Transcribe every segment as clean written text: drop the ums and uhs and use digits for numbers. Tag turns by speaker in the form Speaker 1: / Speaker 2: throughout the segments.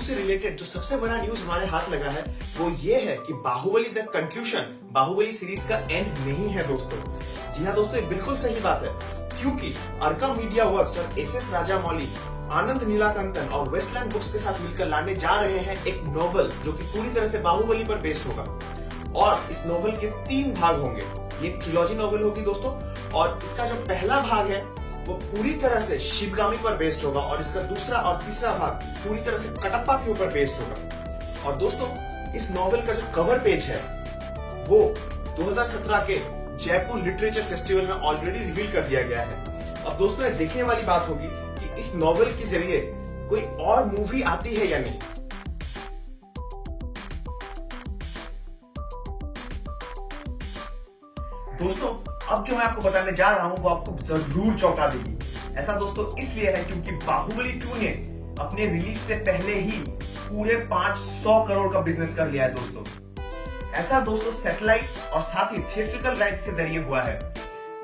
Speaker 1: से रिलेटेड जो सबसे बड़ा न्यूज हमारे हाथ लगा है वो ये है कि Baahubali the conclusion, Baahubali series का एंड नहीं है दोस्तों। जी हाँ दोस्तों, ये बिल्कुल सही बात है, क्योंकि अर्का मीडिया वर्क्स और एसएस राजामौली आनंद नीलाकांतन और वेस्टलैंड बुक्स के साथ मिलकर लाने जा रहे हैं एक नॉवल जो कि पूरी तरह से बाहुबली पर बेस्ड होगा। और इस नॉवल के 3 भाग होंगे। ये ट्रिलॉजी नॉवल होगी दोस्तों, और इसका जो पहला भाग है वो पूरी तरह से शिवगामी पर बेस्ड होगा और इसका दूसरा और तीसरा भाग पूरी तरह से कटप्पा के ऊपर बेस्ड होगा। और दोस्तों, इस नॉवल का जो कवर पेज है वो 2017 के जयपुर लिटरेचर फेस्टिवल में ऑलरेडी रिवील कर दिया गया है। अब दोस्तों, ये देखने वाली बात होगी कि इस नॉवल के जरिए कोई और मूवी आती है या नहीं। दोस्तों, अब जो मैं आपको बताने जा रहा हूं वो आपको जरूर चौंका देगी। ऐसा दोस्तों इसलिए है क्योंकि बाहुबली 2 ने अपने रिलीज से पहले ही पूरे 500 करोड़ का बिजनेस कर लिया है दोस्तों। ऐसा दोस्तों सैटेलाइट और साथ ही थिएट्रिकल राइट्स के जरिए हुआ है।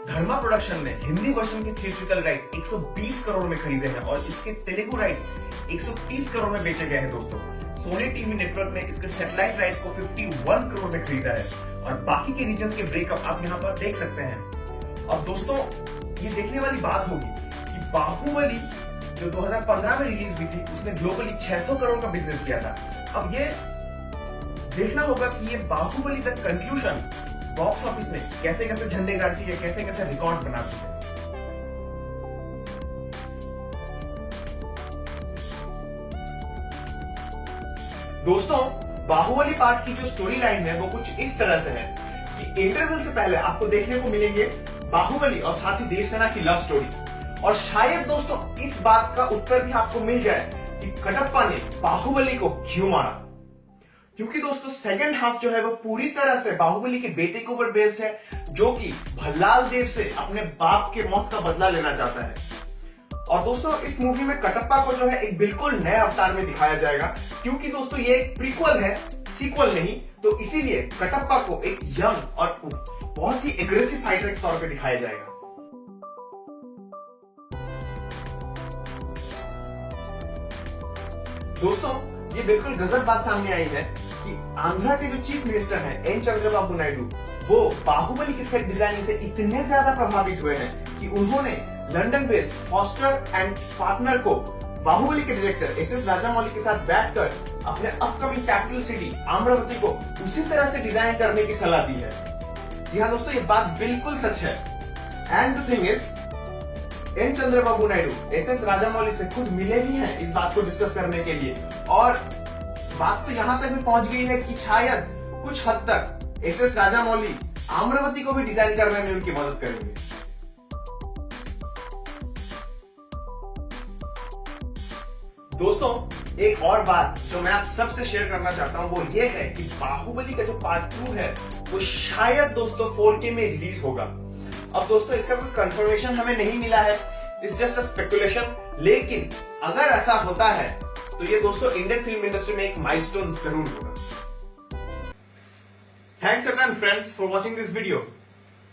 Speaker 1: धर्मा प्रोडक्शन ने हिंदी वर्जन के थिएट्रिकल राइट्स 120 करोड़ में खरीदे हैं और इसके तेलुगु राइट्स 130 करोड़ में बेचे गए हैं दोस्तों। सोनी टीवी नेटवर्क ने इसके सैटेलाइट राइट्स को 51 करोड़ में खरीदा है और बाकी के रीजन्स के ब्रेकअप आप यहाँ पर देख सकते हैं। और दोस्तों, ये देखने वाली बात होगी कि बाहुबली जो 2015 में रिलीज हुई थी उसने ग्लोबली 600 करोड़ का बिजनेस किया था। अब ये देखना होगा कि ये Baahubali the conclusion box office में कैसे कैसे झंडे गाड़ती है, कैसे कैसे रिकॉर्ड बनाती है। दोस्तों, बाहुबली पार्ट की जो स्टोरी लाइन है वो कुछ इस तरह से है कि इंटरवल से पहले आपको देखने को मिलेंगे बाहुबली और साथ ही देवसेना की लव स्टोरी। और शायद दोस्तों इस बात का उत्तर भी आपको मिल जाए कि कटप्पा ने बाहुबली को क्यों मारा। क्योंकि दोस्तों सेकंड हाफ जो है वो पूरी तरह से बाहुबली के बेटे के ऊपर बेस्ड है, जो कि भल्लाल देव से अपने बाप के मौत का बदला लेना चाहता है। और दोस्तों, इस मूवी में कटप्पा को जो है एक बिल्कुल नए अवतार में दिखाया जाएगा, क्योंकि दोस्तों ये एक प्रीक्वल है, सीक्वल नहीं, तो इसीलिए कटप्पा को एक यंग और बहुत ही एग्रेसिव फाइटर के तौर पे दिखाया जाएगा। दोस्तों, ये बिल्कुल गजब बात सामने आई है कि आंध्रा के जो चीफ मिनिस्टर हैं एन चंद्रबाबू नायडू, वो बाहुबली की सेट डिजाइनिंग से इतने ज्यादा प्रभावित हुए हैं कि उन्होंने London based foster and partner को बाहुबली के डायरेक्टर एसएस राजामौली के साथ बैठकर अपने अपकमिंग कैपिटल सिटी अमरावती को उसी तरह से डिजाइन करने की सलाह दी है। जी हाँ दोस्तों, ये बात बिल्कुल सच है। And the thing is, N Chandrababu Naidu SS Rajamouli से खुद मिले भी हैं इस बात को डिस्कस करने के लिए, और बात तो यहां तक भी पहुंच गई है कि शायद कुछ हद तक एसएस राजामौली अमरावती को भी डिजाइन करने में उनकी मदद करेंगे। दोस्तों, एक और बात जो मैं आप सबसे शेयर करना चाहता हूं वो ये है कि बाहुबली का जो पार्ट 2 है वो शायद दोस्तों 4K में रिलीज होगा। अब दोस्तों, इसका कोई कंफर्मेशन हमें नहीं मिला है, इट्स जस्ट अ स्पेकुलेशन, लेकिन अगर ऐसा होता है तो ये दोस्तों इंडियन फिल्म इंडस्ट्री में एक माइलस्टोन जरूर होगा। Thanks everyone friends for watching this video.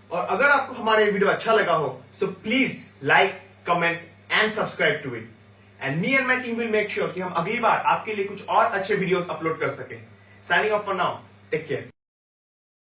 Speaker 1: और अगर आपको हमारा ये वीडियो अच्छा लगा हो so please like, comment and subscribe to it. And me and my team will make sure कि हम अगली बार आपके लिए कुछ और अच्छे वीडियोस अपलोड कर सकें। Signing off for now, take care.